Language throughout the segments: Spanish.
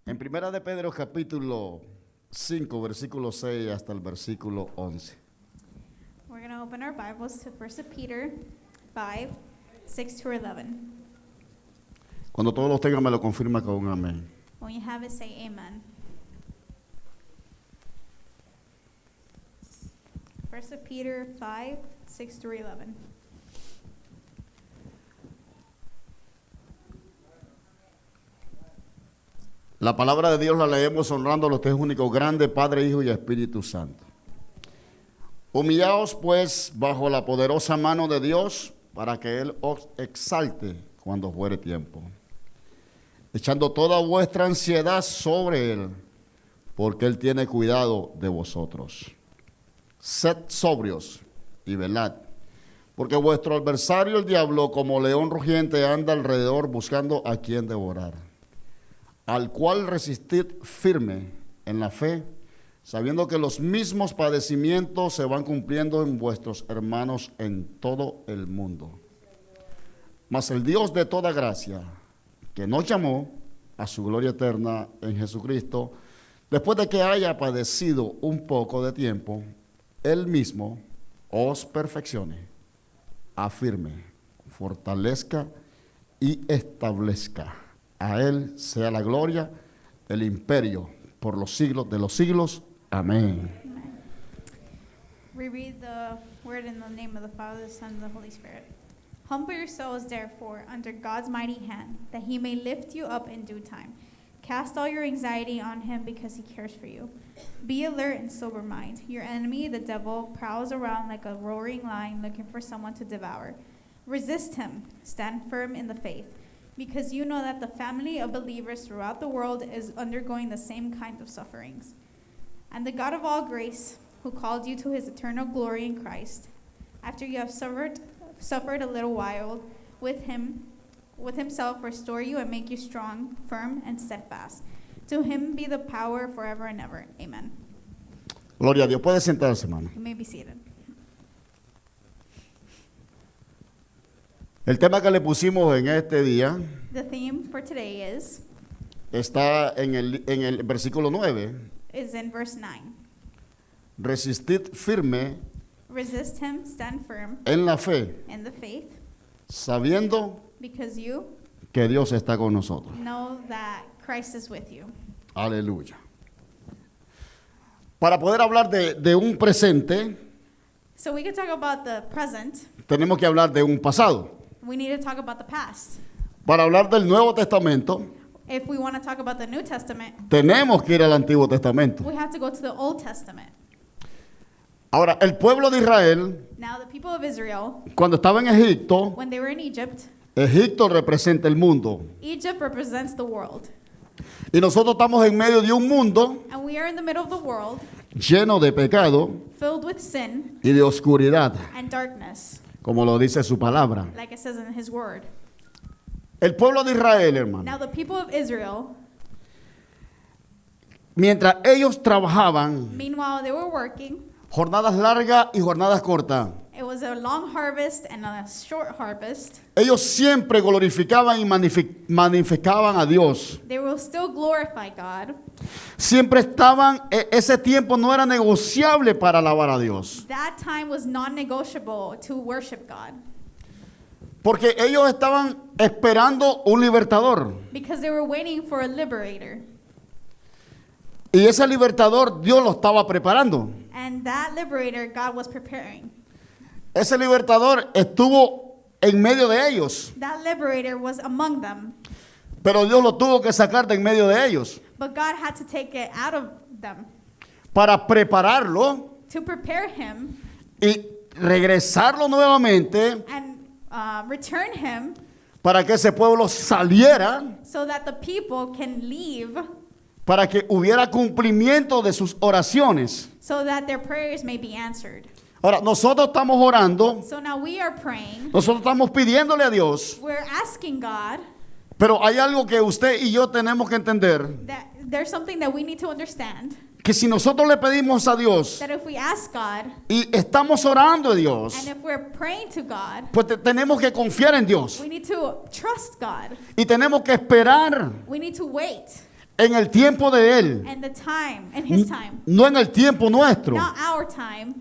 En Primera de Pedro capítulo 5, versículo 6 hasta el versículo 11. We're going to open our Bibles to 1 Peter 5, 6 to 11. Cuando todos los tengan me lo confirma con un amén. When you have it, say amen. 1 Peter 5, 6 to 11. La palabra de Dios la leemos honrando a los tres únicos grandes, Padre, Hijo y Espíritu Santo. Humillaos pues bajo la poderosa mano de Dios para que Él os exalte cuando fuere tiempo, echando toda vuestra ansiedad sobre Él, porque Él tiene cuidado de vosotros. Sed sobrios y velad, porque vuestro adversario el diablo como león rugiente anda alrededor buscando a quien devorar, al cual resistid firme en la fe, sabiendo que los mismos padecimientos se van cumpliendo en vuestros hermanos en todo el mundo. Mas el Dios de toda gracia, que nos llamó a su gloria eterna en Jesucristo, después de que haya padecido un poco de tiempo, Él mismo os perfeccione, afirme, fortalezca y establezca. A Él sea la gloria, el imperio, por los siglos de los siglos. Amén. Amen. We read the word in the name of the Father, the Son, and the Holy Spirit. Humble yourselves, therefore, under God's mighty hand, that He may lift you up in due time. Cast all your anxiety on Him because He cares for you. Be alert and sober mind. Your enemy, the devil, prowls around like a roaring lion looking for someone to devour. Resist him. Stand firm in the faith, because you know that the family of believers throughout the world is undergoing the same kind of sufferings. And the God of all grace, who called you to His eternal glory in Christ, after you have suffered a little while, with Himself restore you and make you strong, firm, and steadfast. To Him be the power forever and ever. Amen. Gloria a Dios. Puede sentarse, hermano. You may be seated. El tema que le pusimos en este día The theme for today está en el versículo 9. is in verse 9. Resistid firme Resist him, stand firm en la fe, in the faith, sabiendo because you que Dios está con nosotros. know that Christ is with you. Aleluya. Para poder hablar de un presente, So we could talk about the present. tenemos que hablar de un pasado. We need to talk about the past. Para hablar del Nuevo Testamento, If we want to talk about the New Testament, tenemos que ir al Antiguo Testamento. we have to go to the Old Testament. Ahora, el pueblo de Israel, Now, the people of Israel, cuando estaba en Egipto, when they were in Egypt, Egipto representa el mundo. Egypt represents the world. Y nosotros estamos en medio de un mundo And we are in the middle of the world, lleno de pecado filled with sin y de oscuridad, and darkness, como lo dice su palabra. like it says in His word. El pueblo de Israel, hermano, Now, the people of Israel, mientras ellos trabajaban meanwhile, they were working. jornadas largas y jornadas cortas, It was a long harvest and a short harvest. ellos siempre glorificaban y magnificaban a Dios. They will still glorify God. Siempre estaban, ese tiempo no era negociable para alabar a Dios. That time was non-negotiable to worship God, Porque ellos estaban esperando un libertador. because they were waiting for a liberator. Y ese libertador Dios lo estaba preparando. And that liberator God was preparing. Ese libertador estuvo en medio de ellos. That liberator was among them. Pero Dios lo tuvo que sacar de en medio de ellos But God had to take it out of them para prepararlo to prepare him y regresarlo nuevamente and return him para que ese pueblo saliera, so that the people can leave, para que hubiera cumplimiento de sus oraciones. so that their prayers may be answered. Ahora, nosotros estamos orando, So now we are praying. nosotros estamos pidiéndole a Dios, We're asking God pero hay algo que usted y yo tenemos que entender, that there's something that we need to understand, que si nosotros le pedimos a Dios that if we ask God y estamos orando a Dios, and if we're praying to God, pues tenemos que confiar en Dios we need to trust God. y tenemos que esperar We need to wait en el tiempo de Él, and the time, and His time, no en el tiempo nuestro. not our time.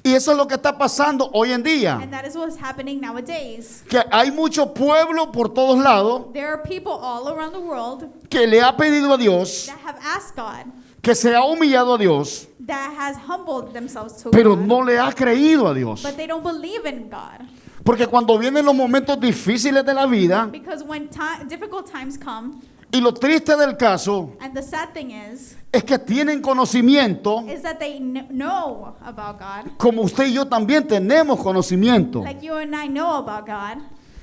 Y eso es lo que está pasando hoy en día. And that is what's happening nowadays. Que hay mucho pueblo por todos lados There are people all around the world que le ha pedido a Dios, that have asked God, que se ha humillado a Dios, that has humbled themselves to pero God, no le ha creído a Dios. but they don't believe in God. Porque cuando vienen los momentos difíciles de la vida, Because when difficult times come, y lo triste del caso and the sad thing is que tienen conocimiento, that they know about God, como usted y yo también tenemos conocimiento. like you and I know about God,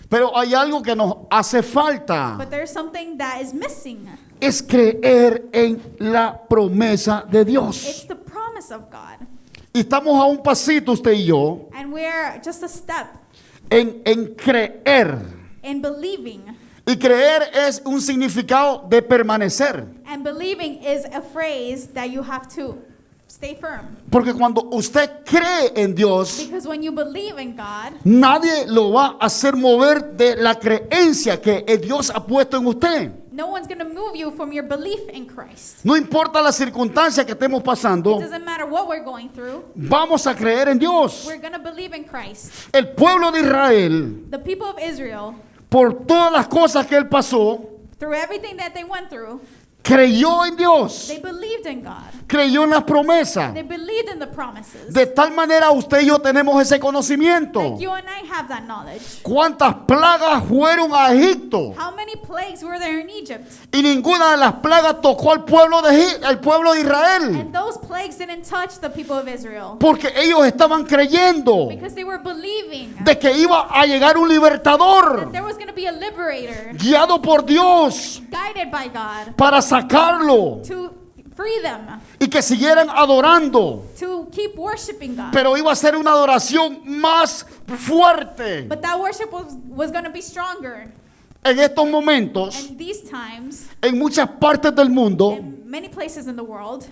Pero hay algo que nos hace falta. but there's something that is missing. Es creer en la promesa de It's Dios. the promise of God. Y estamos a un pasito, usted y yo, And we're just a step en creer. in believing. Y creer es un significado de permanecer. And believing is a phrase that you have to stay firm. Porque cuando usted cree en Dios, Because when you believe in God, nadie lo va a hacer mover de la creencia que Dios ha puesto en usted. no one's going to move you from your belief in Christ. No importa la circunstancia que estemos It pasando, doesn't matter what we're going through. vamos a creer en Dios. We're going to believe in Christ. El pueblo de Israel, The people of Israel, por todas las cosas que él pasó, through everything that they went through, creyó en Dios, they believed in God. creyó en las promesas. They believed in the promises. De tal manera usted y yo tenemos ese conocimiento. Like you and I have that knowledge. ¿Cuántas plagas fueron a Egipto? How many plagues were there in Egypt? Y ninguna de las plagas tocó al pueblo al pueblo de Israel. And those plagues didn't touch the people of Israel. Porque ellos estaban creyendo Because they were believing de que iba a llegar un libertador that there was going to be a liberator guiado por Dios guided by God para sacarlo to free them, y que siguieran adorando. to keep worshiping God. Pero iba a ser una adoración más fuerte. But that worship was going to be stronger. En estos momentos, And these times, en muchas partes del mundo, in many places in the world,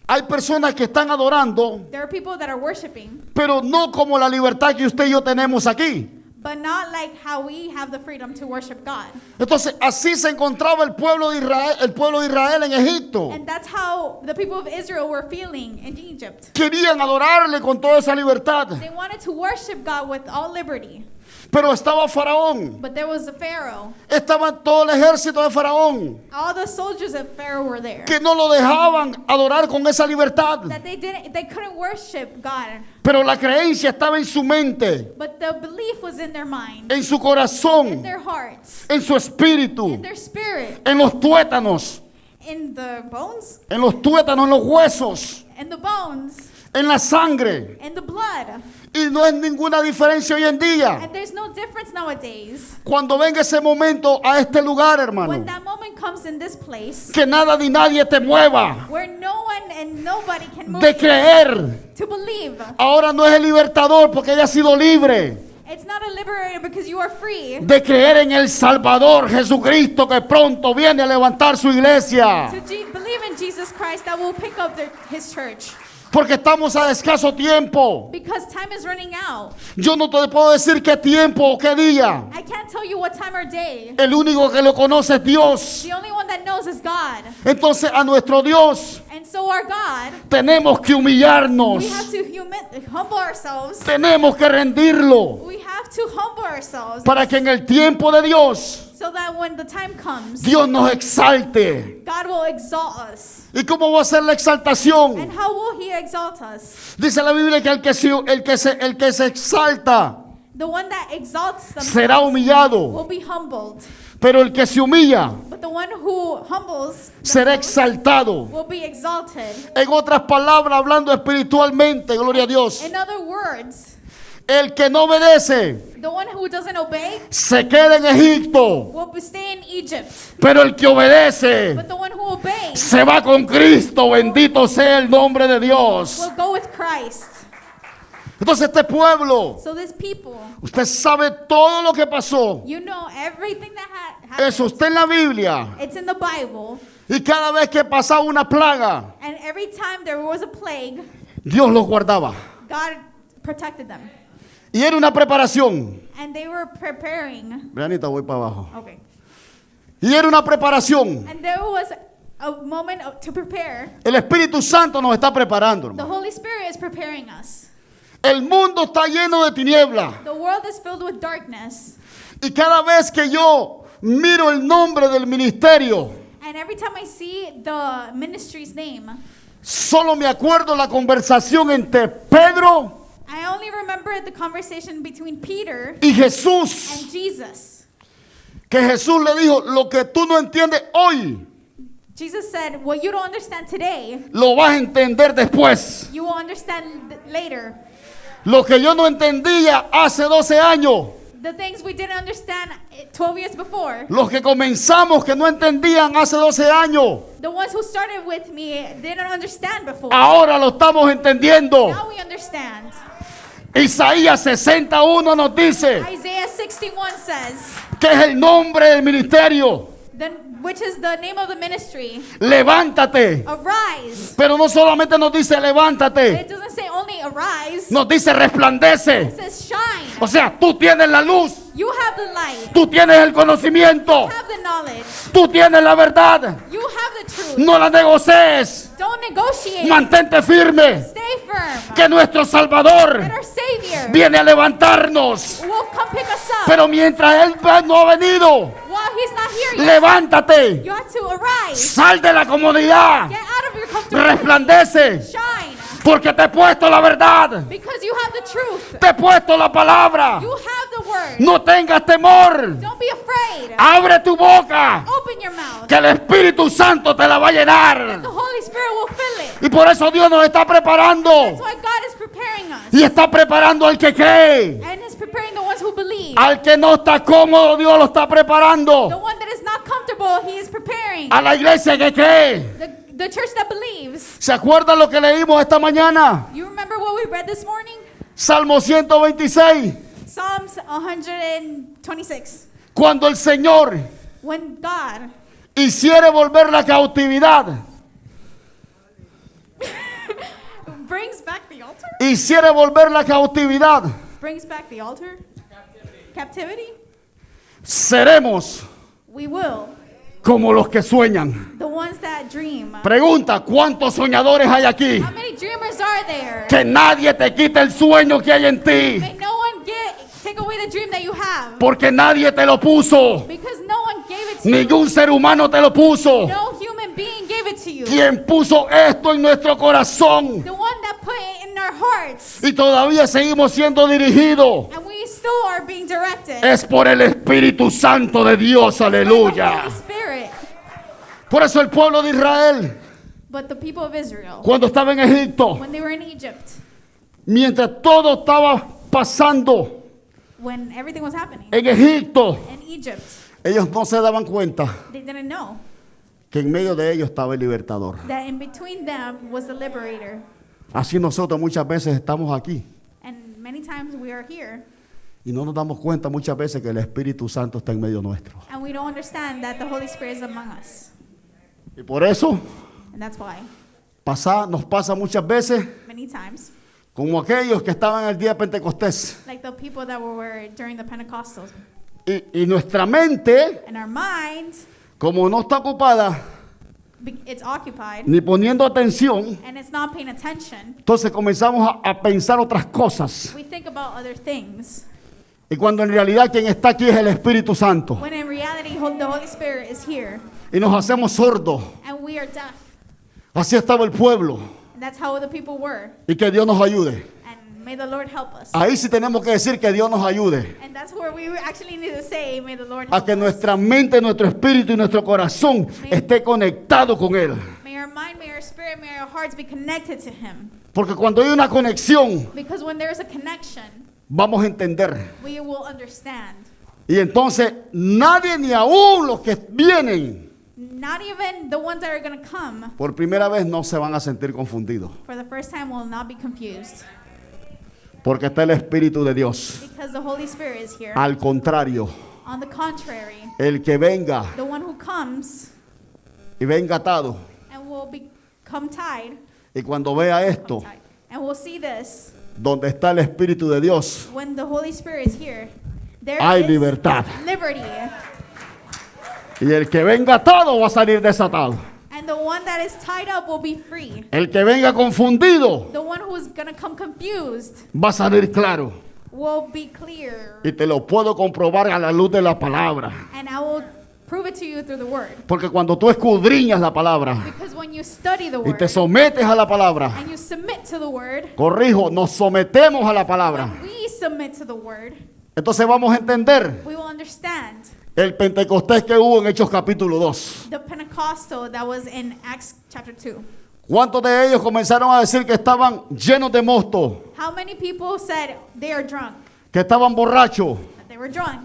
hay personas que están adorando, there are people that are worshiping, pero no como la libertad que usted y yo tenemos aquí. but not like how we have the freedom to worship God. Entonces, así se encontraba el pueblo de Israel en Egipto. And that's how the people of Israel were feeling in Egypt. Querían adorarle con toda esa libertad. They wanted to worship God with all liberty. Pero estaba Faraón. But there was the Pharaoh. Estaba todo el ejército de Faraón. All the soldiers of Pharaoh were there. Que no lo dejaban adorar con esa libertad. That they couldn't worship God. Pero la creencia estaba en su mente, But the belief was in their mind, en su in corazón, their hearts, en su espíritu, in their spirit, en los tuétanos, in the bones, en los tuétanos, en los huesos, in the bones, en la sangre. in the blood. Y no es ninguna diferencia hoy en día. And there's no difference nowadays. Cuando venga ese momento a este lugar, hermano, When that moment comes in this place, que nada ni nadie te mueva where no one and nobody can move de you creer. to believe. Ahora no es el libertador porque ella ha sido libre. It's not a liberator because you are free. De creer en el Salvador Jesucristo que pronto viene a levantar su iglesia. To believe in Jesus Christ that will pick up His church. Porque estamos a escaso tiempo. Because time is running out. Yo no te puedo decir qué tiempo o qué día. I can't tell you what time or day. El único que lo conoce es Dios. The only one that knows is God. Entonces a nuestro Dios And so our God, tenemos que humillarnos. we have to humble ourselves. Tenemos que rendirlo. We have to humble ourselves Para que en el tiempo de Dios, so that when the time comes, Dios nos exalte. God will exalt us. ¿Y cómo va a ser la exaltación? And how will He exalt us? Dice la Biblia que el que se exalta The one that exalts será themselves humillado. will be humbled. Pero el que se humilla But the one who humbles será themselves exaltado. will be exalted. En otras palabras, hablando espiritualmente, gloria a Dios. In other words, El que no obedece the one who doesn't obey se queda en Egipto. will stay in Egypt. Pero el que obedece But the one who obeys se va con Cristo. Bendito sea el nombre de Dios. will go with Christ. Entonces este pueblo, So this people, usted sabe todo lo que pasó. you know everything that happened. Eso está en la Biblia. It's in the Bible. Y cada vez que pasaba una plaga, And every time there was a plague, Dios los guardaba. God protected them. Y era una preparación. And they were preparing. Brianita, voy para abajo. Okay. Y era una preparación And there was a moment to prepare. El Espíritu Santo nos está preparando, The hermano. Holy Spirit is preparing us. El mundo está lleno de tinieblas. The world is filled with darkness. Y cada vez que yo miro el nombre del ministerio, And every time I see the ministry's name, solo me acuerdo la conversación entre Pedro I only remember the conversation between Peter y Jesús. and Jesus. Que Jesús le dijo, lo que tú no entiendes hoy, Jesus said, what you don't understand today, lo vas a entender después. you will understand later. Lo que yo no entendía hace 12 años, The things we didn't understand 12 years before, los que comenzamos que no entendían hace 12 años, the ones who started with me didn't understand before. ahora lo estamos entendiendo. Now we understand. Isaías 61 nos dice Isaiah 61 says, que es el nombre del ministerio. which is the name of the ministry, Levántate. arise. Pero no solamente nos dice It levántate, doesn't say only arise, nos dice it resplandece. says shine. O sea, tú tienes la luz, You have the light, tú tienes el conocimiento, you have the knowledge, tú tienes la verdad. you have the truth. No la negocies, Don't negotiate. mantente firme, Stay firm. que nuestro That Salvador our Savior viene a levantarnos. will come pick us up. Pero mientras Él no ha venido, While He's not here yet, levántate, you have to arise. sal de la comodidad, Get out of your comfortable resplandece, shine. porque te he puesto la verdad, Because you have the truth. te he puesto la palabra. You have the word. No tengas temor, Don't be afraid. abre tu boca, Open your mouth. que el Espíritu Santo te la va a llenar. The Holy Spirit will fill it. Y por eso Dios nos está preparando, That's why God is preparing us. y está preparando al que cree. And is preparing the ones who believe. Al que no está cómodo, Dios lo está The preparando. one that is not comfortable, He is preparing. A la iglesia que cree. The church that believes. ¿Se acuerdan lo que leímos esta mañana? You remember what we read this morning? Salmo 126. Psalms 126. Cuando el Señor When God hiciere volver la cautividad, brings back the altar? hiciere volver la cautividad, Brings back the altar? Captivity? seremos We will. como los que sueñan. The ones that dream. Pregunta, ¿cuántos soñadores hay aquí? How many dreamers are there? Que nadie te quite el sueño que hay en ti, May no one take away the dream that you have. porque nadie te lo puso. Because no one gave it to you. Ningún ser humano te lo puso. No human being gave it to you. Quien puso esto en nuestro corazón, The one that put it in our hearts. y todavía seguimos siendo dirigidos, And we still are being directed. es por el Espíritu Santo de Dios. by the Aleluya. Holy Spirit. Por eso el pueblo de Israel, But the people of Israel, cuando estaba en Egipto, when they were in Egypt, mientras todo estaba pasando when everything was happening en Egipto, in Egypt, ellos no se daban cuenta they didn't know que en medio de ellos estaba el libertador. that in between them was the liberator. Así nosotros muchas veces estamos aquí And many times we are here y no nos damos cuenta muchas veces que el Espíritu Santo está en medio nuestro. and we don't understand that the Holy Spirit is among us. Y por eso And that's why nos pasa muchas veces many times, como aquellos que estaban en el día de Pentecostés. like the people that were during the Pentecostals, Y nuestra mente, and our mind, como no está ocupada it's occupied ni poniendo atención, and it's not paying attention. entonces comenzamos a pensar otras cosas. We think about other things. Y cuando en realidad quien está aquí es el Espíritu Santo. When in reality, the Holy Spirit is here, Y nos hacemos sordos. and we are deaf. Así estaba el pueblo. And that's how the people were. Y que Dios nos ayude. And may the Lord help us. Ahí sí tenemos que decir que Dios nos ayude. And that's where we actually need to say, may the Lord A help que us. nuestra mente, nuestro espíritu y nuestro corazón esté conectado con Él. May our mind, may our spirit, may our hearts be connected to Him. Porque cuando hay una conexión, Because when there is a connection, vamos a entender. we will understand. Y entonces nadie, ni aún los que vienen Not even the ones that are going to come por primera vez, no se van a sentir confundidos. for the first time will not be confused. Porque está el Espíritu de Dios. Because the Holy Spirit is here. Al contrario, On the contrary, el que venga the one who comes y venga atado, and will become tied, y cuando vea esto, and we'll see this, donde está el Espíritu de Dios, when the Holy Spirit is here, there hay is libertad. liberty. Y el que venga atado va a salir desatado. And And the one that is tied up will be free. El que venga confundido The one who's going to come confused va a salir claro. will be clear. Y te lo puedo comprobar a la luz de la palabra. And I will prove it to you through the word. Porque cuando tú escudriñas la palabra Because when you study the y word te sometes a la palabra, and you submit to the word, corrijo, nos sometemos a la palabra. when we submit to the word, Entonces vamos a entender we will understand el Pentecostés que hubo en Hechos capítulo 2. the Pentecostal that was in Acts chapter 2. ¿Cuántos de ellos comenzaron a decir que estaban llenos de mosto, How many people said they are drunk? que estaban borrachos? That they were drunk.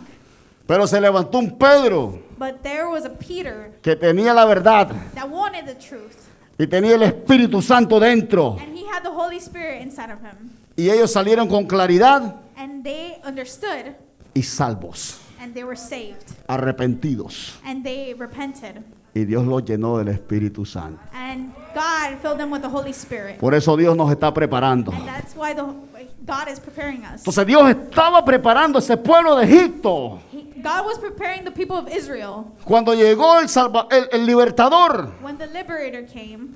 Pero se levantó un Pedro But there was a Peter que tenía la verdad that wanted the truth. y tenía el Espíritu Santo dentro. And he had the Holy Spirit inside of him. Y ellos salieron con claridad And they understood y salvos, and they were saved. arrepentidos. And they repented. Y Dios los llenó del Espíritu Santo. And God filled them with the Holy Spirit. Por eso Dios nos está preparando. And that's why God is preparing us. Entonces Dios estaba preparando ese pueblo de Egipto. God was preparing the people of Israel. Cuando llegó el libertador. When the liberator came,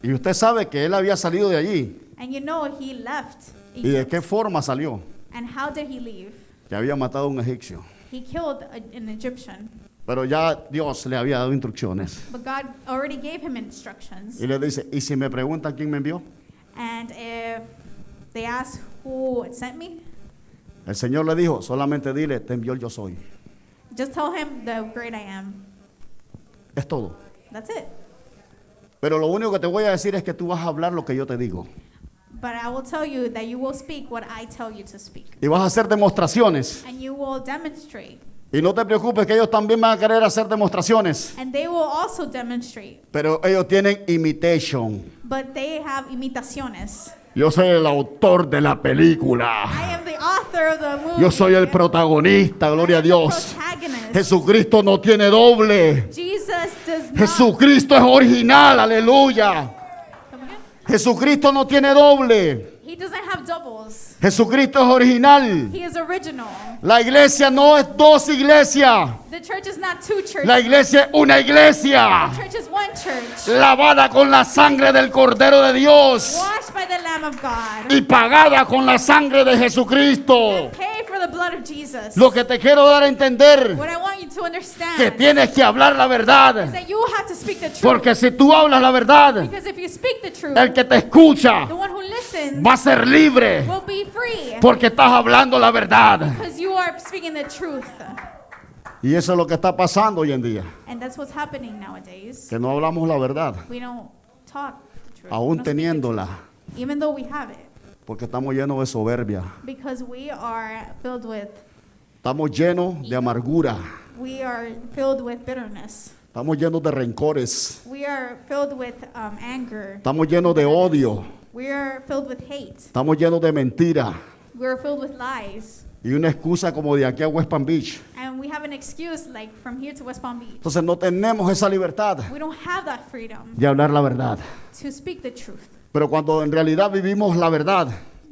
Y usted sabe que él había salido de allí. and you know he left ¿Y de Egypt. qué forma salió? And how did he leave? Que había matado a un egipcio. He killed an Egyptian. Pero ya Dios le había dado instrucciones. But God already gave him instructions. Y le dice, ¿y si me preguntan quién me envió? And if they ask who sent me, El Señor le dijo, solamente dile, te envió el yo soy. just tell him the great I am. Es todo. That's it. Pero lo único que te voy a decir es que tú vas a hablar lo que yo te digo. But I will tell you that you will speak what I tell you to speak. Y vas a hacer demostraciones. And you will demonstrate. Y no te preocupes que ellos también van a querer hacer demostraciones. And they will also demonstrate. Pero ellos tienen imitation. But they have imitaciones. Yo soy el autor de la película. I am the author of the movie. Yo soy el protagonista, gloria a I am the Dios. protagonist. Jesucristo no tiene doble. Jesus does not. Jesucristo es original, aleluya. Come again? Jesucristo no tiene doble. He doesn't have doubles. Jesucristo es original. He is original. La iglesia no es dos iglesias. The church is not two churches. La iglesia es una iglesia. The church is one church. Lavada con la sangre del Cordero de Dios. Washed by the Lamb of God. Y pagada con la sangre de Jesucristo. Pay for the blood of Jesus. Lo que te quiero dar a entender, What I want you to understand que tienes que hablar la is verdad. that you have to speak the truth. Porque si tú hablas la verdad, Because if you speak the truth, el que te escucha the one who listens va a ser libre. will be free. Porque estás hablando la verdad. Because you are speaking the truth. Y eso es lo que está pasando hoy en día. And that's what's happening nowadays. Que no hablamos la verdad, We don't talk the truth. aún We don't speak the teniéndola. truth, even though we have it. Porque estamos llenos de soberbia. Because we are filled with Estamos llenos de amargura. we are filled with bitterness. Estamos llenos de rencores. We are filled with anger. Estamos llenos de odio. We are filled with hate. Estamos llenos de mentira. We are filled with lies. Y una excusa como de aquí a West Palm Beach. And we have an excuse like from here to West Palm Beach. Entonces no tenemos esa libertad We don't have that freedom de hablar la verdad. to speak the truth. Pero cuando en realidad vivimos la verdad,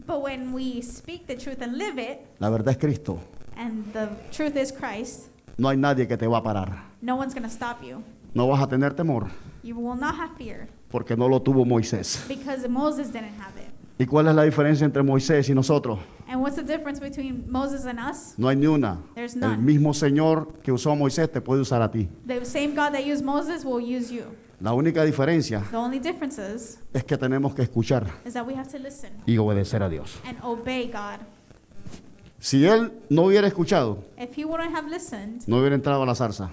But when we speak the truth and live it, la verdad es Cristo. and the truth is Christ, No hay nadie que te va a parar. no one's going to stop you. No vas a tener temor You will not have fear porque no lo tuvo Moisés. because Moses didn't have it. ¿Y cuál es la diferencia entre Moisés y nosotros? And what's the difference between Moses and us? No hay ni una. There's El none. mismo Señor que usó a Moisés te puede usar a ti. The same God that used Moses will use you. La única diferencia The only difference es que tenemos que escuchar is that we have to listen y obedecer a Dios. and obey God. Si él no hubiera escuchado, If he wouldn't have listened, no hubiera entrado a la zarza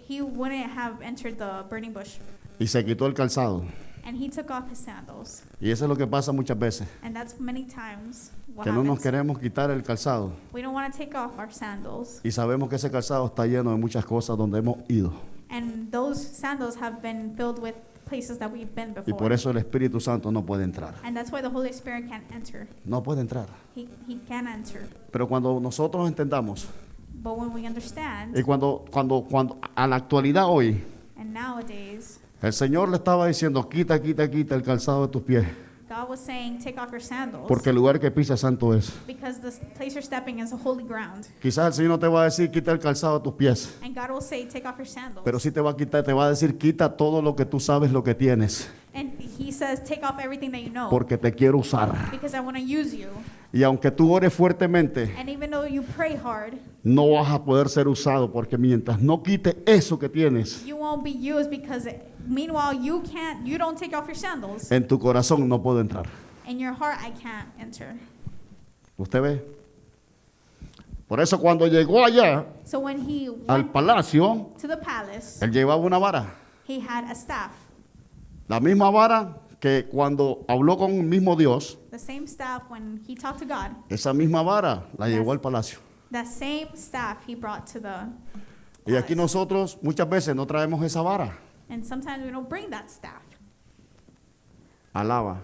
he wouldn't have entered the burning bush. y se quitó el calzado. And he took off his sandals. Y eso es lo que pasa muchas veces, And that's many times what que no nos happens. queremos quitar el calzado We don't want to take off our sandals. y sabemos que ese calzado está lleno de muchas cosas donde hemos ido. And those sandals have been filled with places that we've been Y por before. eso el Espíritu Santo no puede entrar. And that's why the Holy Spirit can't enter. No puede entrar. He can enter. Pero cuando nosotros entendamos, But when we understand, y cuando a la actualidad hoy, and nowadays, el Señor le estaba diciendo, quita el calzado de tus pies. God was saying, take off your sandals. Porque el lugar que pisa santo es. Because the place you're stepping is a holy ground. Quizás el Señor no te va a decir quita el calzado de tus pies, And God will say, take off your sandals. pero sí te va a decir quita todo lo que tú sabes lo que tienes, And he says, take off everything that you know. porque te quiero usar. Because I want to use you. Y aunque tú ores fuertemente, And even though you pray hard, no vas a poder ser usado, porque mientras no quites eso que tienes, you won't be used because meanwhile you don't take off your sandals. en tu corazón no puedo entrar. In your heart I can't enter. ¿Usted ve? Por eso cuando llegó allá So when he al went palacio, to the palace, él llevaba una vara. he had a staff. La misma vara que cuando habló con el mismo Dios, The same staff when he talked to God. esa misma vara la llevó al palacio. That same staff he brought to the Y aquí palace. nosotros muchas veces no traemos esa vara. And sometimes we don't bring that staff. Alaba,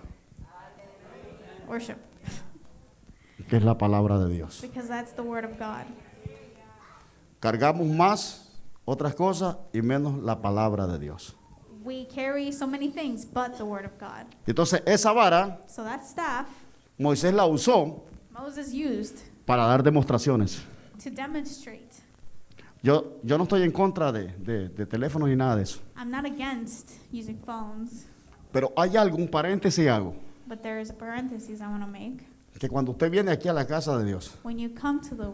Worship. que es la palabra de Dios. Because that's the word of God. Cargamos más otras cosas y menos la palabra de Dios. We carry so many things but the word of God. Entonces esa vara So that staff Moisés la usó Moses used para dar demostraciones. to demonstrate. Yo no estoy en contra de teléfonos ni nada de eso. I'm not against using phones, Pero hay algo, un paréntesis hago, but there is a parenthesis I want to make. que cuando usted viene aquí a la casa de Dios, When you come to the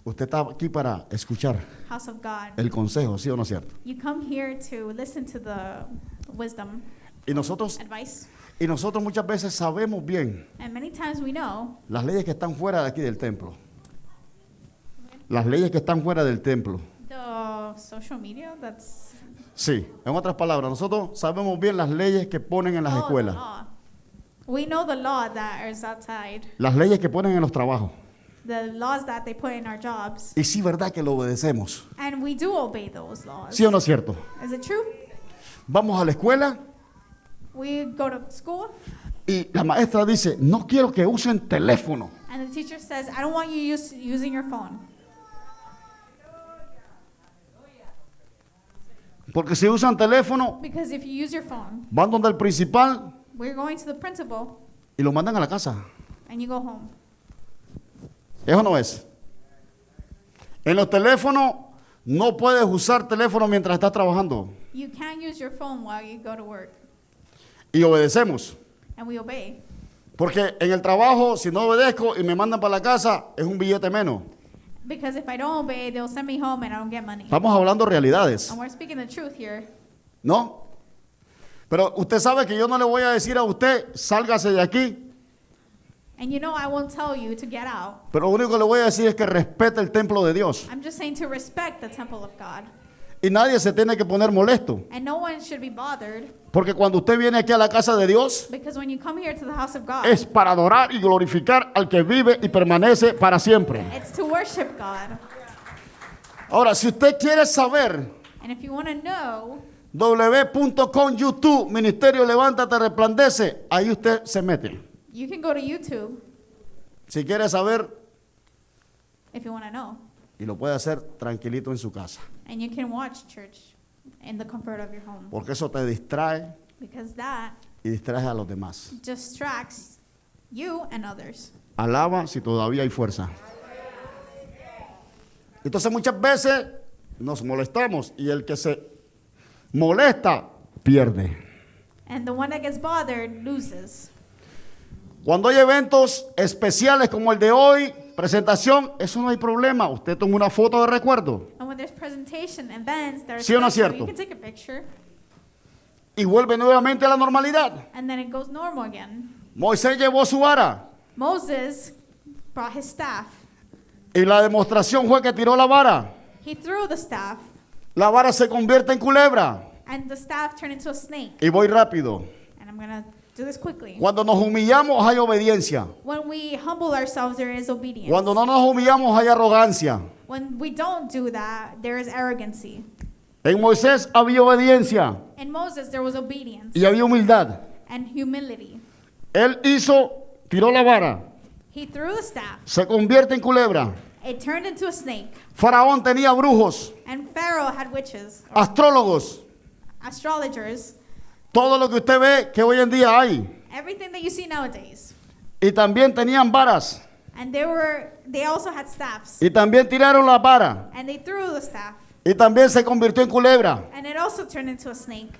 usted está aquí para escuchar house of God, el consejo, ¿sí o no es cierto? you come here to listen to the wisdom, Y nosotros muchas veces sabemos bien and many times we know las leyes que están fuera de aquí del templo. Las leyes que están fuera del templo. the social media that's Sí, en otras palabras, nosotros sabemos bien las leyes que ponen en las the escuelas, law. We know the law that is outside, las leyes que ponen en los trabajos. the laws that they put in our jobs, Y sí, verdad que lo obedecemos. and we do obey those laws. ¿Sí o no es cierto? Is it true? Vamos a la escuela We go to school, y la maestra dice, no quiero que usen teléfono. and the teacher says, I don't want you using your phone. Porque si usan teléfono, Because if you use your phone, van donde el principal we're going to the principal, y lo mandan a la casa. and you go home. Eso no es. En los teléfonos no puedes usar teléfono mientras estás trabajando. You can't use your phone while you go to work, Y obedecemos. and we obey. Porque en el trabajo, si no obedezco y me mandan para la casa, es un billete menos. Because if I don't obey, they'll send me home and I don't get money. Estamos hablando realidades, And we're speaking the truth here. ¿no? Pero usted sabe que yo no le voy a decir a usted, sálgase de aquí. And you know I won't tell you to get out. Pero lo único que le voy a decir es que respete el templo de Dios. I'm just saying to respect the temple of God. Y nadie se tiene que poner molesto. And no one should be bothered. Porque cuando usted viene aquí a la casa de Dios, Because when you come here to the house of God, es para adorar y glorificar al que vive y permanece para siempre. it's to worship God. Ahora, si usted quiere saber, And if you want to know, w.com YouTube, Ministerio Levántate Resplandece, ahí usted se mete. you can go to YouTube Si quiere saber, if you want to know. y lo puede hacer tranquilito en su casa. And you can watch church in the comfort of your home. Porque eso te distrae Because that y distrae a los demás. distracts you and others. Alaba si todavía hay fuerza. Entonces muchas veces nos molestamos y el que se molesta pierde. And the one that gets bothered loses. Cuando hay eventos especiales como el de hoy, presentación, eso no hay problema. Usted toma una foto de recuerdo And when there's presentation events that are ¿Sí o no es special, cierto? you can take a picture y vuelve nuevamente a la normalidad. and then it goes normal again. Moisés llevó su vara Moses brought his staff. y la demostración fue que tiró la vara. He threw the staff La vara se convierte en culebra. and the staff turned into a snake. Y voy rápido. And I'm going to do this quickly. Cuando nos humillamos hay obediencia. When we humble ourselves, there is obedience. Cuando no nos humillamos hay arrogancia. When we don't do that, there is arrogancy. En Moisés había obediencia In Moses, there was obedience y había humildad. and humility. Él tiró la vara, He threw the staff. se convierte en culebra. It turned into a snake. Faraón tenía brujos, And Pharaoh had witches, astrólogos, astrologers, todo lo que usted ve que hoy en día hay. Everything that you see nowadays. Y también tenían varas. And they also had staffs. Y también tiraron la vara. And they threw the staff. Y también se convirtió en culebra. And it also turned into a snake.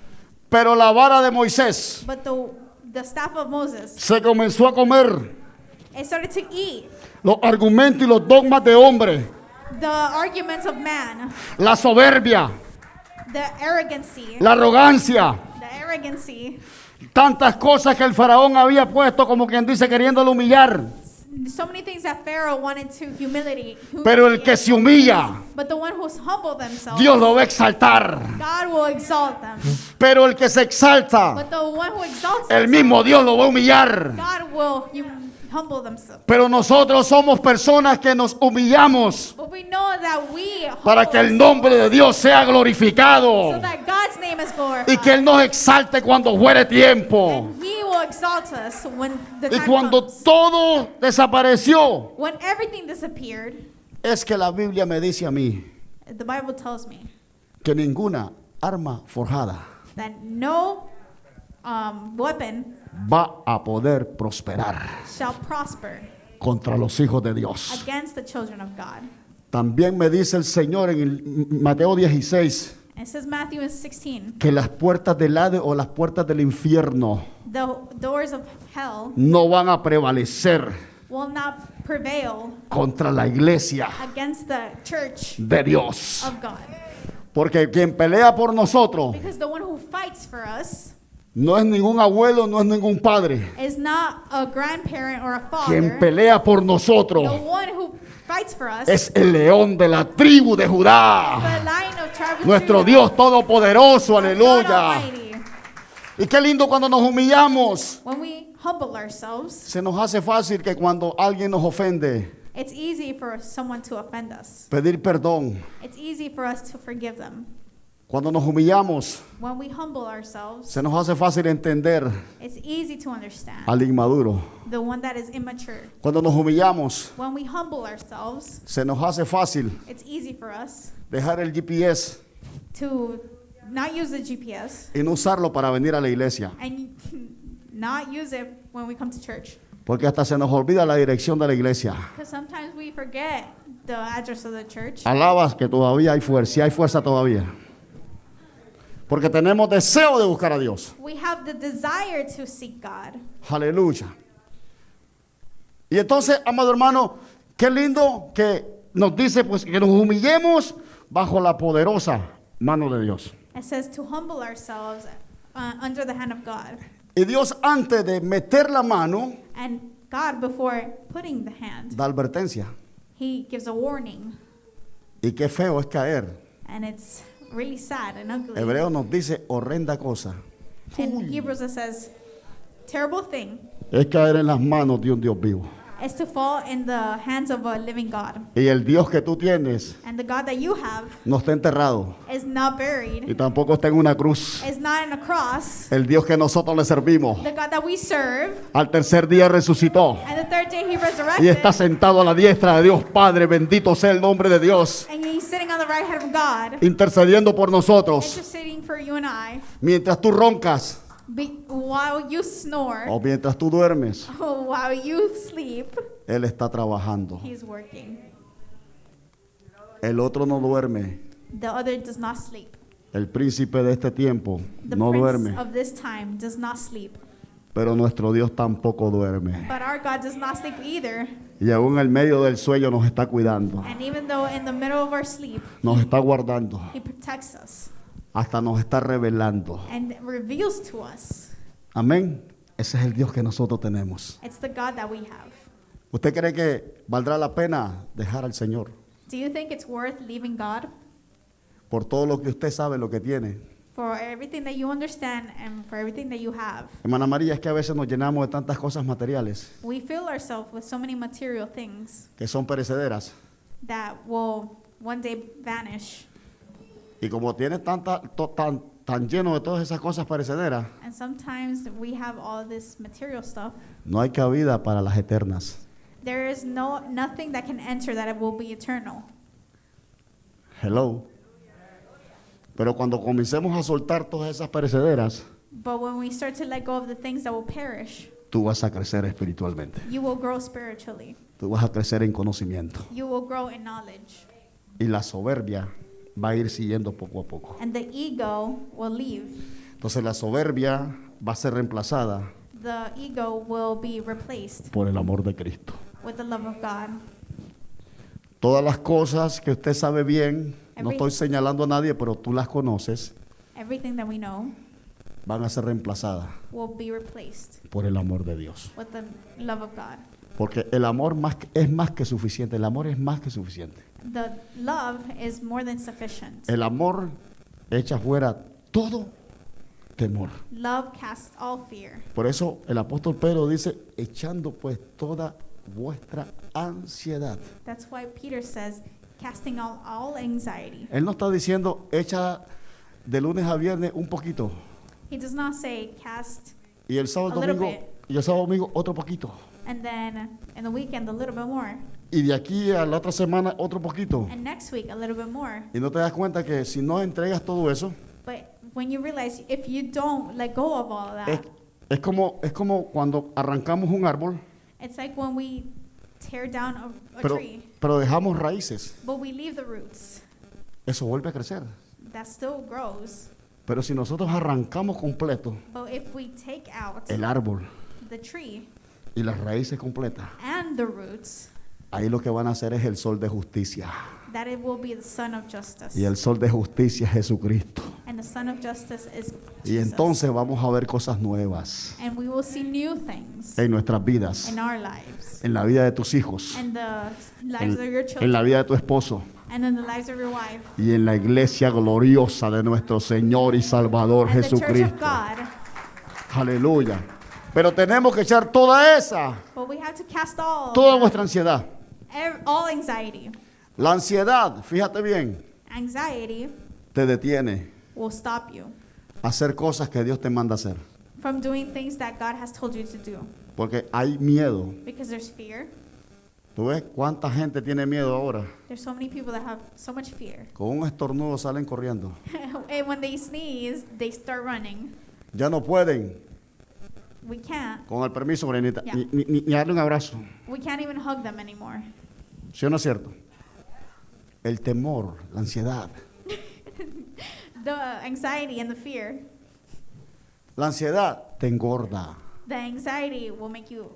Pero la vara de Moisés But the staff of Moses, se comenzó a comer it started to eat los argumentos y los dogmas de hombre, the arguments of man, la soberbia, the arrogancy, tantas cosas que el faraón había puesto, como quien dice, queriéndolo humillar. so many things that Pharaoh wanted to humiliate. Pero el que se humilla, But the one who's humbled themselves, Dios lo va a exaltar. God will exalt them. Pero el que se exalta, But the one who exalts el themselves, mismo Dios lo va a humillar. God will humble themselves. Pero nosotros somos personas que nos humillamos But we know that we para que el nombre de Dios sea so glorificado that God's name is glorified. y que Él nos exalte cuando fuere tiempo. And He will exalt us when the Y time cuando comes. todo desapareció, When everything disappeared, es que la Biblia me dice a mí the Bible tells me que ninguna arma forjada that no weapon va a poder prosperar shall prosper contra los hijos de Dios. against the children of God. También me dice el Señor en el Mateo 16 It says Matthew 16, que las puertas del Hades o las puertas del infierno the doors of hell no van a prevalecer will not prevail contra la iglesia against the church de Dios. of God. Porque quien pelea por nosotros Because the one who fights for us no es ningún abuelo, no es ningún padre. is not a grandparent or a Quien father. pelea por The nosotros one who fights for us es el león de la tribu de Judá. the Lion of tribe of Nuestro Judah, Dios todopoderoso, our God aleluya. Almighty. Y qué lindo cuando nos humillamos. When we humble ourselves, Se nos hace fácil que cuando alguien nos ofende, it's easy for someone to offend us. pedir perdón. It's easy for us to forgive them. Cuando nos humillamos, When we humble ourselves, se nos hace fácil entender it's easy to understand al inmaduro. the one that is immature. Cuando nos humillamos, When we humble ourselves, se nos hace fácil it's easy for us dejar el GPS to not use the GPS y no usarlo para venir a la iglesia. and not use it when we come to church. Porque hasta se nos olvida la dirección de la iglesia. Because sometimes we forget the address of the church. Alabas que todavía hay fuerza, si hay fuerza todavía. Porque tenemos deseo de buscar a Dios. We have the desire to seek God. Aleluya. Y entonces, amado hermano, qué lindo que nos dice pues que nos humillemos bajo la poderosa mano de Dios. It says to humble ourselves under the hand of God. Y Dios, antes de meter la mano, And God, before putting the hand, da advertencia. He gives a warning. Y qué feo es caer. And it's really sad and ugly. Hebreo nos dice horrenda cosa. In Hebrews it says, terrible thing Es caer en las manos de un Dios vivo. is to fall in the hands of a living God. Y el Dios que tú tienes And the God that you have no está enterrado. is not Y buried, tampoco está en una cruz. is not in a cross. El Dios que nosotros le servimos, The God that we serve, al tercer día resucitó. and the third day He Y resurrected, está sentado a la diestra de Dios Padre. Bendito sea el nombre de Dios. and He's sitting on the right hand of God, Intercediendo por nosotros. interceding for you and I. Mientras tú roncas While you snore, o mientras tú duermes, while you sleep, Él está trabajando. He's working. El otro no duerme. The other does not sleep. El príncipe de este tiempo The no prince duerme. of this time does not sleep. Pero nuestro Dios tampoco duerme. But our God does not sleep either. Y aún en medio del sueño nos está cuidando. And even though in the middle of our sleep, Nos está guardando. He protects us Hasta nos está revelando. and reveals to us. Amén. Ese es el Dios que nosotros tenemos. It's the God that we have. ¿Usted cree que valdrá la pena dejar al Señor? Do you think it's worth leaving God Por todo lo que usted sabe, lo que tiene. for everything that you understand and for everything that you have? Hermana María, es que a veces nos llenamos de tantas cosas materiales We fill ourselves with so many material things que son perecederas. that will one day vanish. Y como tiene tan lleno de todas esas cosas perecederas, And sometimes we have all this material stuff. no hay cabida para las eternas. There is nothing that can enter that it will be eternal. Hello. Pero cuando comencemos a soltar todas esas perecederas, But when we start to let go of the things that will perish, tú vas a crecer espiritualmente. you will grow spiritually. Tú vas a crecer en conocimiento. You will grow in knowledge. Y la soberbia va a ir siguiendo poco a poco. And the ego will leave. Entonces la soberbia va a ser reemplazada The ego will be replaced por el amor de Cristo. with the love of God. Todas las cosas que usted sabe bien, no Every- estoy señalando a nadie, pero tú las conoces, Everything that we know van a ser reemplazadas will be replaced por el amor de Dios. with the love of God. Porque el amor es más que suficiente, el amor es más que suficiente. The love is more than sufficient. El amor echa fuera todo temor. Love casts all fear. Por eso el apóstol Pedro dice, echando pues toda vuestra ansiedad. That's why Peter says, casting all anxiety. Él no está diciendo, echa de lunes a viernes un poquito. He does not say cast Y el sábado A little domingo, bit. y el sábado domingo otro poquito. and then in the weekend a little bit more. Y de aquí a la otra semana otro poquito. And next week a little bit more. Y no te das cuenta que si no entregas todo eso, But when you realize if you don't let go of all es, that, es como cuando arrancamos un árbol, it's like when we tear down a pero, tree, pero dejamos raíces. but we leave the roots. Eso vuelve a crecer. That still grows. Pero si nosotros arrancamos completo But if we take out el árbol the tree y las raíces completas, and the roots, ahí lo que van a hacer es el sol de justicia. that it will be the Son of Justice. Y el sol de justicia es Jesucristo. And the Son of Justice is Y Jesus. entonces vamos a ver cosas nuevas And we will see new things en nuestras vidas, in our lives. en la vida de tus hijos, And the lives of your en children. la vida de tu esposo And in the lives of your wife. y en la iglesia gloriosa de nuestro Señor y Salvador And the Church of Jesucristo. God. Aleluya. Pero tenemos que echar toda esa, But we have to cast all of toda that, vuestra ansiedad. all anxiety. La ansiedad, fíjate bien, Anxiety te detiene will stop you a hacer cosas que Dios te manda hacer. from doing things that God has told you to do. Porque hay miedo. Because there's fear. ¿Tú ves cuánta gente tiene miedo ahora? There's so many people that have so much fear. Con un estornudo salen corriendo. And when they sneeze, they start running. Ya no pueden, We can't. con el permiso, Morenita, Ya. ni darle un abrazo. We can't even hug them anymore. ¿Sí o no es cierto? El temor, la ansiedad. The anxiety and the fear. La ansiedad te engorda. The anxiety will make you.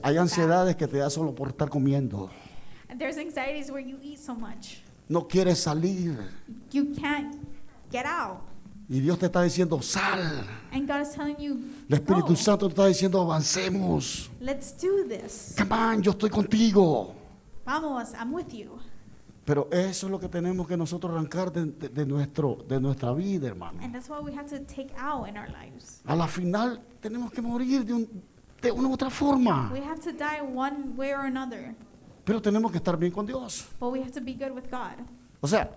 Hay ansiedades que te da solo por estar comiendo. And there's anxieties where you eat so much. No quieres salir. You can't get out. Y Dios te está diciendo, sal. And God is telling you, El Espíritu "Go. Santo te está diciendo, avancemos. Let's do this. Come on, yo estoy contigo. Vamos, I'm with you." Pero eso es lo que tenemos que nosotros arrancar de nuestra vida, hermano. And that's what we have to take out in our lives. A la final tenemos que morir de una u otra forma. We have to die one way or another. Pero tenemos que estar bien con Dios. But we have to be good with God. O sea,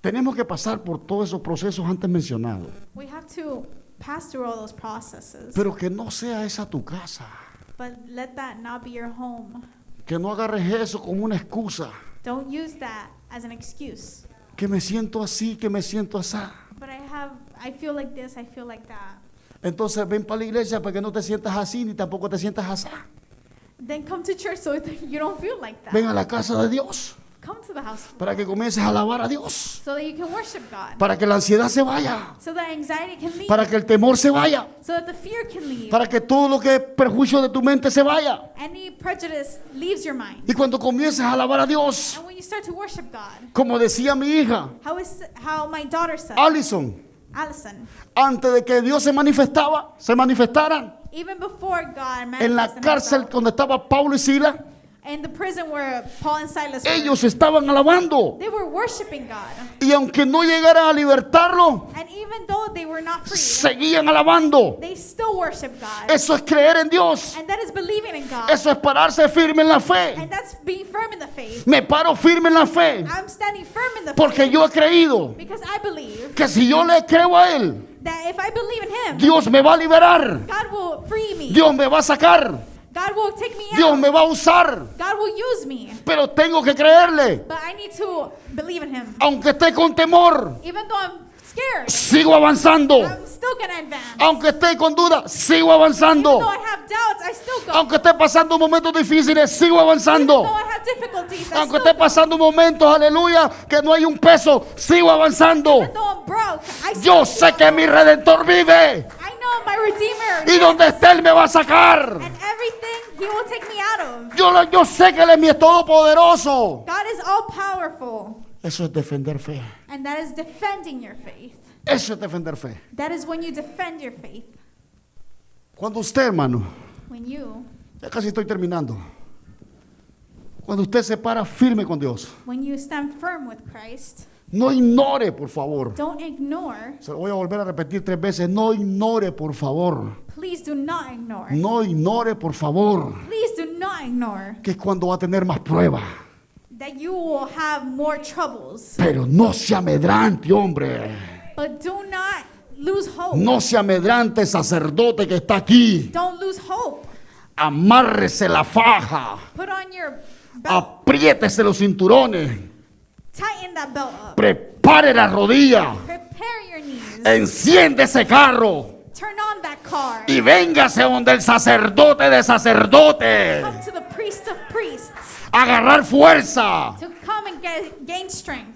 tenemos que pasar por todos esos procesos antes mencionados. We have to pass through all those processes. Pero que no sea esa tu casa. But let that not be your home. Que no agarres eso como una excusa. Don't use that as an excuse. Que me siento así, que me siento así. But I feel like this, I feel like that. Entonces ven para la iglesia para que no te sientas así ni tampoco te sientas así. Then come to church so that you don't feel like that. Ven a la casa de Dios Come to the house para que comiences a alabar a Dios. so that you can worship God. Para que la ansiedad se vaya. So that anxiety can leave. Para que el temor se vaya. So that the fear can leave. Para que todo lo que es perjuicio de tu mente se vaya. Any prejudice leaves your mind. Y cuando comiences a alabar a Dios, And when you start to worship God, como decía mi hija, how my daughter said, Allison, Allison, antes de que Dios se manifestara even before God en la manifested cárcel himself, donde estaba Pablo y Silas, in the prison where Paul and Silas were, ellos estaban alabando. they were worshiping God. Y aunque no llegaran a libertarlo, And even though they were not free, seguían alabando. they still worship God. Eso es creer en Dios. And that is believing in God. Eso es pararse firme en la fe. And that's being firm in the faith. Me paro firme en la fe I'm standing firm in the porque faith yo he creído because I believe que si yo le creo a Él, that if I believe in Him, Dios me va a liberar. God will free me. Dios me va a sacar. God will take me Dios out. me va a usar. God will use me. Pero tengo que creerle. But I need to believe in Him. Aunque esté con temor. Even though I'm scared. sigo avanzando. I'm still going to advance. Aunque esté con duda, sigo Even avanzando. though I have doubts, I still go. Aunque esté pasando momentos difíciles, sigo Even avanzando. though I have difficulties, I Aunque still esté pasando momentos, aleluya, que no hay un peso, sigo avanzando. Even though I'm broke, I still Yo sé que mi Redentor vive. I know my Redeemer. Y donde esté, Él me va a sacar. And everything He will take me out of. Yo sé que Él es mi todopoderoso. God is all powerful. Eso es defender fe. And that is defending your faith. Eso es defender fe. That is when you defend your faith. Cuando usted, hermano, When you, ya casi estoy terminando. Cuando usted se para firme con Dios, when you stand firm with Christ, no ignore, por favor. don't ignore. Se lo voy a volver a repetir 3 veces. No ignore, por favor. Please do not ignore. No ignore, por favor, Please do not ignore que es cuando va a tener más pruebas. that you will have more troubles. Pero no se amedrante, hombre. But do not lose hope. No se amedrante, sacerdote que está aquí. Don't lose hope. Amárrese la faja. Put on your belt. Apriétese los cinturones. Tighten that belt up. Prepare la rodilla. Prepare your knees. Enciende ese carro. Turn on that car. Y véngase donde el sacerdote de sacerdotes. Come to the priest of priests. Agarrar fuerza. To come and gain strength.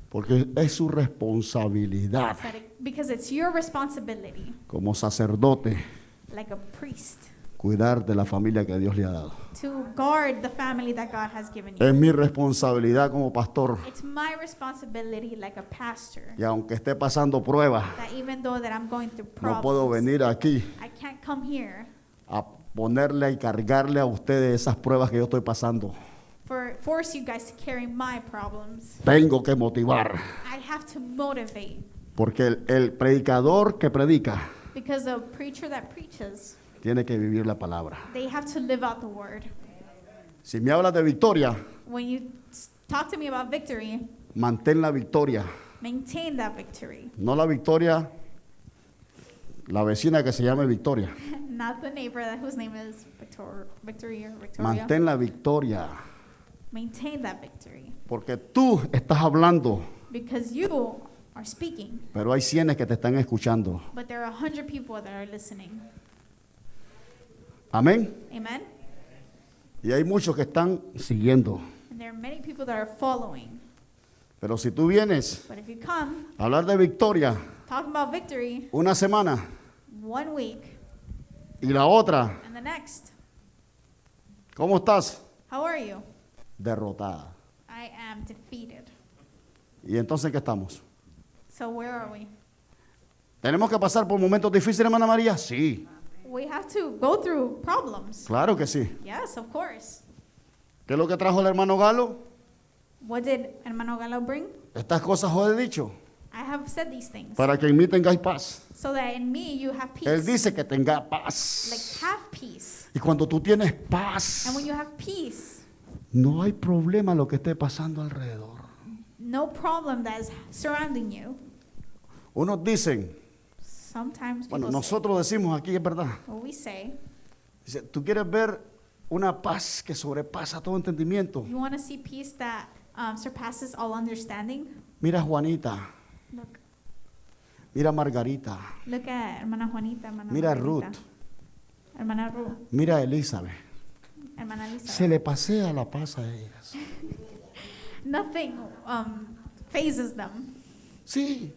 Porque es su responsabilidad Because it's your responsibility, como sacerdote like a priest, cuidar de la familia que Dios le ha dado. to guard the family that God has given you. Es mi responsabilidad como pastor. It's my responsibility, like a pastor, Y aunque esté pasando pruebas, that even though that I'm going through no puedo problems, venir aquí I can't come here a ponerle y cargarle a ustedes esas pruebas que yo estoy pasando. force you guys to carry my problems. Tengo que motivar. I have to motivate, Porque el predicador que predica because the preacher that preaches, tiene que vivir la palabra. they have to live out the word. Si me hablas de victoria, When you talk to me about victory, mantén la victoria. maintain that victory. No la victoria, la vecina que se llame Victoria. Not the neighbor whose name is Victory or Victoria. Mantén la victoria. Maintain that victory. Porque tú estás hablando, Because you are speaking, pero hay cienes que te están escuchando. but there are 100 people that are listening. Amén. Amen? Y hay muchos que están siguiendo. And there are many people that are following. Pero si tú vienes But if you come, a hablar de victoria talking about victory, una semana 1 week, y la otra, and the next, ¿cómo estás? how are you? Derrotada. I am defeated. ¿Y entonces qué estamos? So where are we? ¿Tenemos que pasar por momentos difíciles, hermana María? Sí, We have to go through problems. claro que sí. Yes, of course. ¿Qué es lo que trajo el hermano Galo? What did Hermano Galo bring? Estas cosas os he dicho, I have said these things. para que en mí tengáis paz. So that in me you have peace. Él dice que tenga Like, paz. have peace. Y cuando tú tienes paz, And when you have peace, no hay problema lo que esté pasando alrededor. no problem that is surrounding you. Unos dicen, Sometimes bueno, people nosotros decimos aquí, es verdad. say, what we say, Dice, tú quieres ver una paz que sobrepasa todo entendimiento. you want to see peace that surpasses all understanding? Mira a Juanita, Look, mira a Margarita, look at Hermana Juanita, Hermana mira a Margarita, Ruth, Hermana Ruth, mira a Elizabeth. Hermana Lisa. Se le pasea la paz a ellas. Nothing phases them. Sí.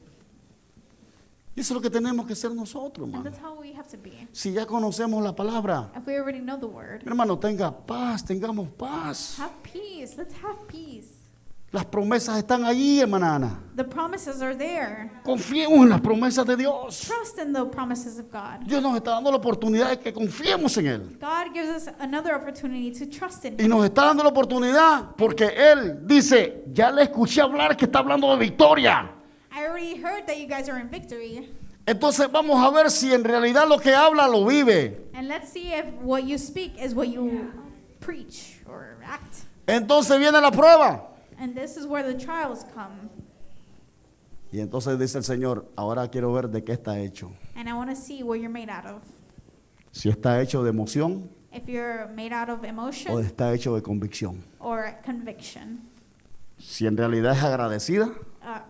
Y eso es lo que tenemos que ser nosotros, And hermano. that's how we have to be. Si ya conocemos la palabra, If we already know the word, hermano, tenga paz, tengamos paz. have peace. Let's have peace. Las promesas están allí, hermana Ana. The promises are there. Confiemos en las promesas de Dios. Trust in the promises of God. Dios nos está dando la oportunidad de que confiemos en Él. God gives us another opportunity to trust in Y Him. nos está dando la oportunidad porque Él dice, ya le escuché hablar que está hablando de victoria. I already heard that you guys are in victory. Entonces vamos a ver si en realidad lo que habla lo vive. And let's see if what you speak is what you preach or act. Entonces viene la prueba. And this is where the trials come. Y entonces dice el Señor, ahora quiero ver de qué está hecho. And I want to see what you're made out of. Si está hecho de emoción If you're made out of o emotion está hecho de convicción. or conviction. Si en realidad es agradecida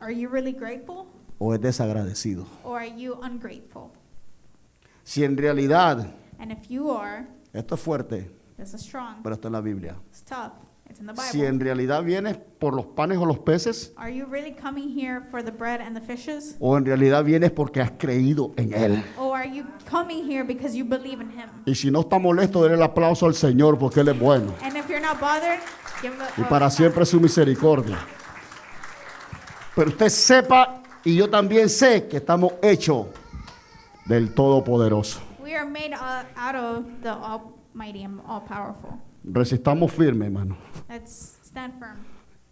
Are you really grateful? o es desagradecido. or are you ungrateful? Si en realidad, And if you are, esto es fuerte, this is strong. pero está en la Biblia. It's tough. It's in the Si Bible. en realidad vienes por los panes o los peces, Are you really coming here for the bread and the fishes? o en realidad vienes porque has creído en Él. Or are you coming here because you believe in Him? Y si no está molesto, denle el aplauso al Señor porque Él es bueno. And if you're not bothered, give Him Y para siempre su misericordia. Pero usted sepa, y yo también sé, que estamos hechos del Todopoderoso. We are made out of the Almighty and All-Powerful. Resistamos firme, hermano. Let's stand firm.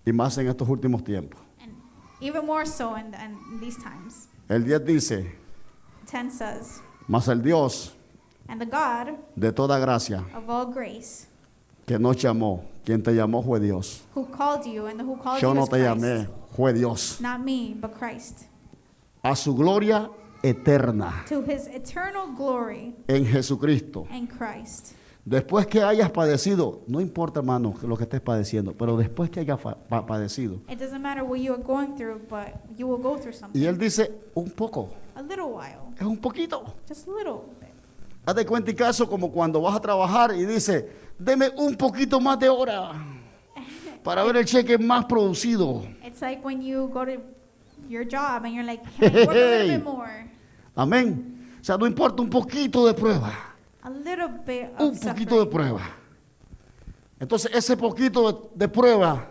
Y más en estos últimos tiempos. And even more so in these times. El 10 dice, 10 says, mas el Dios and the God de toda gracia, of all grace, que nos llamó, quien te llamó fue Dios. who called you, and who called Yo you no is te Christ. llamé, fue Dios. Not me, but Christ. A su gloria eterna To His eternal glory en Jesucristo. in Christ. Después que hayas padecido, no importa, hermano, lo que estés padeciendo, pero después que hayas padecido. It doesn't matter what you are going through, but you will go through something. Y él dice, un poco, A little while. es un poquito. Just a little bit. Haz de cuenta y caso como cuando vas a trabajar y dice, deme un poquito más de hora para ver el cheque más producido. It's like when you go to your job and you're like, can I work a little bit more? Amén. O sea, no importa un poquito de prueba, A little bit un of poquito de suffering. prueba. Entonces ese poquito de prueba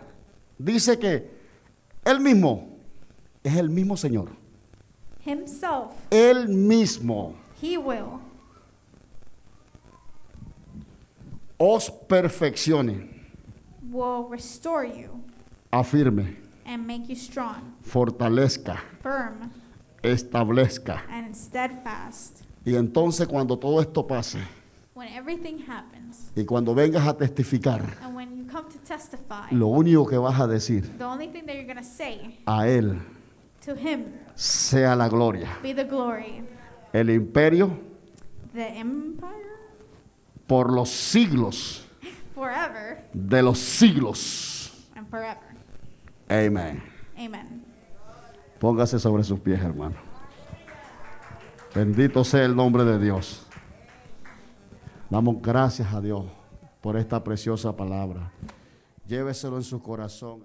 dice que él mismo es el mismo Señor. Himself, Él mismo He will os perfeccione, restore you afirme, and make you strong, fortalezca, firm, establezca. and steadfast. Y entonces cuando todo esto pase When everything happens, y cuando vengas a testificar, and when you come to testify, lo único que vas a decir, the only thing that you're going to say a Él to Him sea la gloria, be the glory, el imperio the empire, por los siglos forever de los siglos. and forever. Amén. Amen. Póngase sobre sus pies, hermano. Bendito sea el nombre de Dios. Damos gracias a Dios por esta preciosa palabra. Lléveselo en su corazón.